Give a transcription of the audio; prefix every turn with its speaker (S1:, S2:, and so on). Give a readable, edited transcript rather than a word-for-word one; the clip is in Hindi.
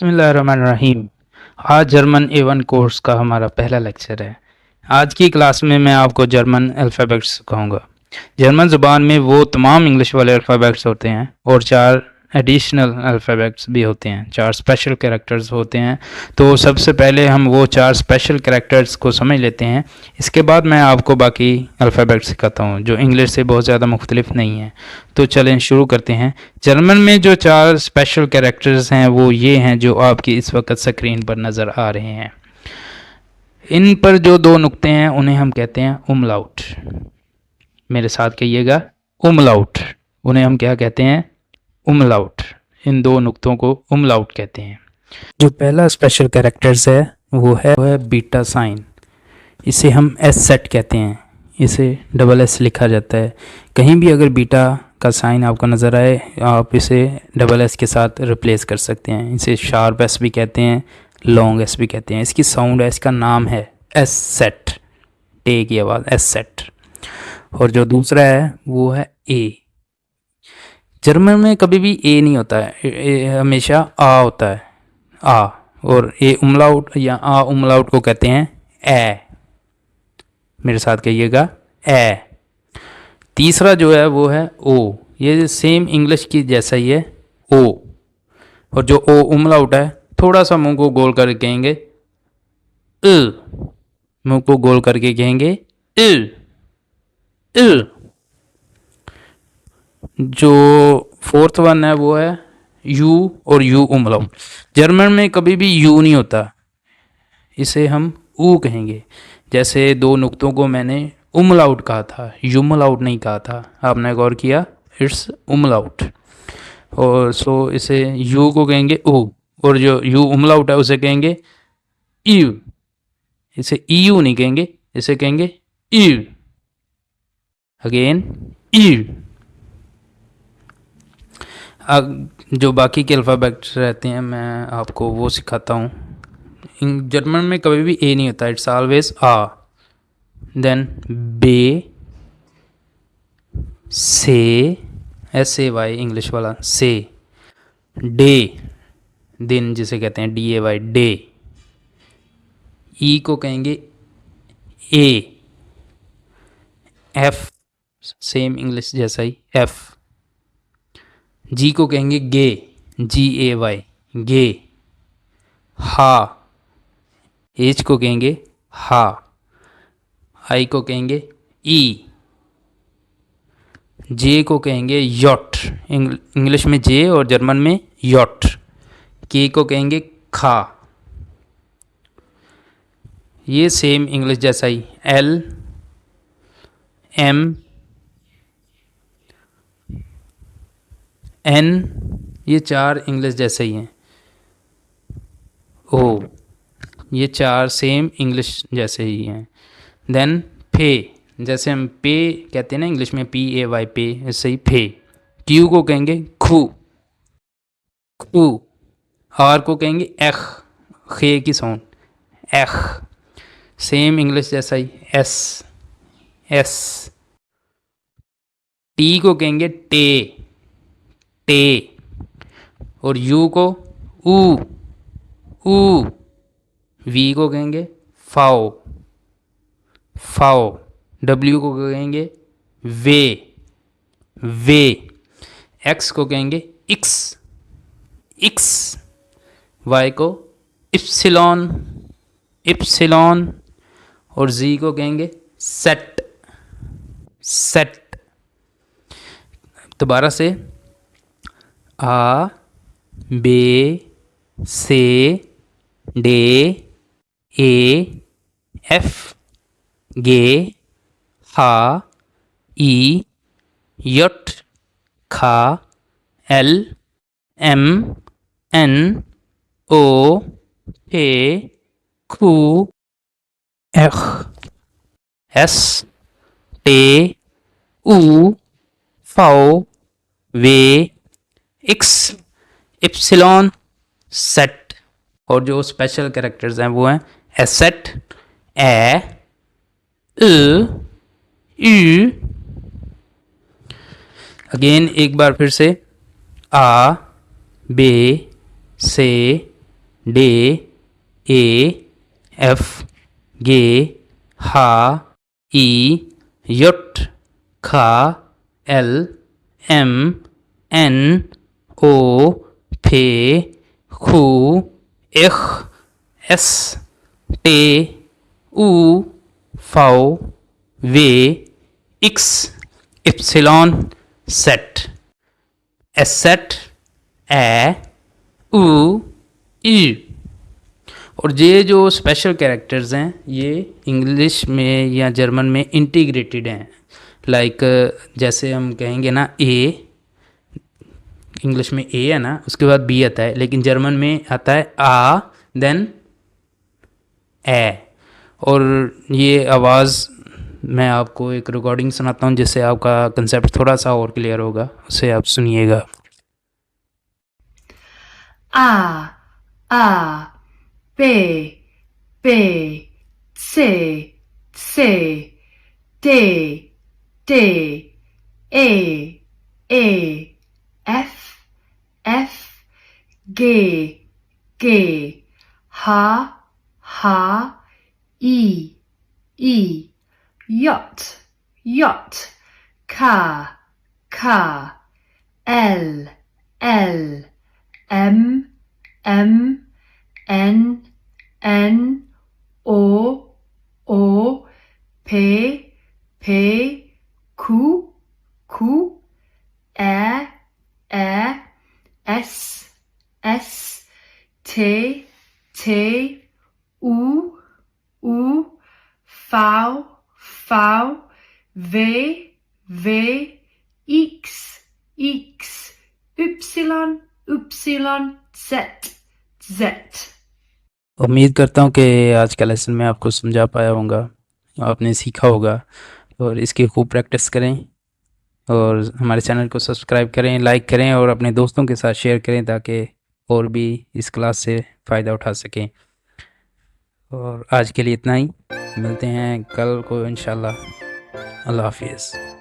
S1: बिस्मिल्लाहिर्रहमानिर्रहीम। आज जर्मन A1 कोर्स का हमारा पहला लेक्चर है। आज की क्लास में मैं आपको जर्मन अल्फ़ाबेट्स सिखाऊंगा। जर्मन ज़ुबान में वो तमाम इंग्लिश वाले अल्फ़ाबेट्स होते हैं और 4 एडिशनल अल्फ़ाबेट्स भी होते हैं, 4 स्पेशल कैरेक्टर्स होते हैं। तो सबसे पहले हम वो 4 स्पेशल कैरेक्टर्स को समझ लेते हैं। इसके बाद मैं आपको बाकी अल्फ़ाबेट्स सिखाता हूँ जो इंग्लिश से बहुत ज़्यादा मुख्तलिफ नहीं हैं। तो चलें शुरू करते हैं। जर्मन में जो 4 स्पेशल कैरेक्टर्स हैं वो ये हैं जो आपकी इस वक्त स्क्रीन पर नज़र आ रहे हैं। इन पर जो 2 नुक्ते हैं उन्हें हम कहते हैं उमलाउट। मेरे साथ कहिएगा उमलाउट। उन्हें हम क्या कहते हैं? उमलाउट। इन 2 नुक्तों को उमलाउट कहते हैं। जो पहला स्पेशल कैरेक्टर्स है वो है बीटा साइन। इसे हम एस सेट कहते हैं। इसे डबल एस लिखा जाता है। कहीं भी अगर बीटा का साइन आपको नज़र आए आप इसे डबल एस के साथ रिप्लेस कर सकते हैं। इसे शार्प एस भी कहते हैं, लॉन्ग एस भी कहते हैं। इसकी साउंड है, इसका नाम है एस सेट। टे की आवाज़ एस सेट। और जो दूसरा है वो है ए। जर्मन में कभी भी ए नहीं होता है, हमेशा आ होता है, आ। और ए उमलाउट या आ उमलाउट को कहते हैं ए। मेरे साथ कहिएगा ए। तीसरा जो है वो है ओ। ये सेम इंग्लिश की जैसा ही है, ओ। और जो ओ उमलाउट है थोड़ा सा मुंह को गोल करके कहेंगे इ। मुंह को गोल करके कहेंगे इ इ। जो फोर्थ वन है वो है यू और यू उमलाउट। जर्मन में कभी भी यू नहीं होता, इसे हम ऊ कहेंगे। जैसे 2 नुक्तों को मैंने उमलाउट कहा था, युमलाउट नहीं कहा था। आपने गौर किया? इट्स उमलाउट। और सो इसे यू को कहेंगे ऊ, और जो यू उमलाउट है उसे कहेंगे यू। इसे यू नहीं कहेंगे, इसे कहेंगे यू। Again you. जो बाकी के अल्फ़ाबेट्स रहते हैं मैं आपको वो सिखाता हूँ। जर्मन में कभी भी ए नहीं होता, इट्स ऑलवेज आ। देन बे, से, एस ए वाई इंग्लिश वाला से। डे, दिन जिसे कहते हैं डी ए वाई, डे। ई को कहेंगे ए। एफ, सेम इंग्लिश जैसा ही एफ। जी को कहेंगे गे, जी ए वाई, गे। हा, एच को कहेंगे हा। आई को कहेंगे ई। जे को कहेंगे यॉट, इंग्लिश में जे और जर्मन में यॉट। के को कहेंगे खा। ये सेम इंग्लिश जैसा ही एल, एम, एन, ये 4 इंग्लिश जैसे ही हैं। ओ, ये 4 सेम इंग्लिश जैसे ही हैं। देन फे, जैसे हम पे कहते हैं ना इंग्लिश में, पी ए वाई पे, ऐसे ही फे। क्यू को कहेंगे खू, खू। आर को कहेंगे एख, खे की साउंड एख। सेम इंग्लिश जैसा ही एस, एस। टी को कहेंगे टे, टे। और यू को ऊ, ऊ। वी को कहेंगे फाओ, फाओ। डब्ल्यू को कहेंगे वे, वे। एक्स को कहेंगे इक्स, इक्स। वाई को इप्सिलॉन, इप्सिलॉन। और जी को कहेंगे सेट, सेट। दोबारा से आ, बे, से, डे, ए, एफ, गे, हा, ई, यट, खा, एल, एम, एन, ओ, पे, खू, एख, एस, टे, ऊ, फाओ, वे, एक्स, इप्सिलॉन, सेट। और जो स्पेशल कैरेक्टर्स हैं वो हैं एसेट, ए, यू। अगेन एक बार फिर से आ, बे, से, D A F G H I J K L M N O P Q R S T U V W X Y Z एसेट ए उ ई। और ये जो स्पेशल कैरेक्टर्स हैं ये इंग्लिश में या जर्मन में इंटीग्रेटेड हैं। लाइक जैसे हम कहेंगे ना ए, इंग्लिश में ए है ना, उसके बाद बी आता है, लेकिन जर्मन में आता है आ देन ए। और ये आवाज़ मैं आपको एक रिकॉर्डिंग सुनाता हूँ जिससे आपका कंसेप्ट थोड़ा सा और क्लियर होगा, उसे आप सुनिएगा।
S2: A, A, B, B, C, C, D, D, E, E, F, F, G, G, H, H, I, I, J, J, K, K, L, L, M, M, N, N, O, O, P, P, Q, Q, R, R, S, S, T, T, U, U, V, V, W, W, X, X, Y, Y, Z, Z।
S1: उम्मीद करता हूँ कि आज का लेसन मैं आपको समझा पाया होगा, आपने सीखा होगा। और इसकी खूब प्रैक्टिस करें और हमारे चैनल को सब्सक्राइब करें, लाइक करें और अपने दोस्तों के साथ शेयर करें ताकि और भी इस क्लास से फ़ायदा उठा सकें। और आज के लिए इतना ही, मिलते हैं कल को इंशाल्लाह। अल्लाह हाफिज़।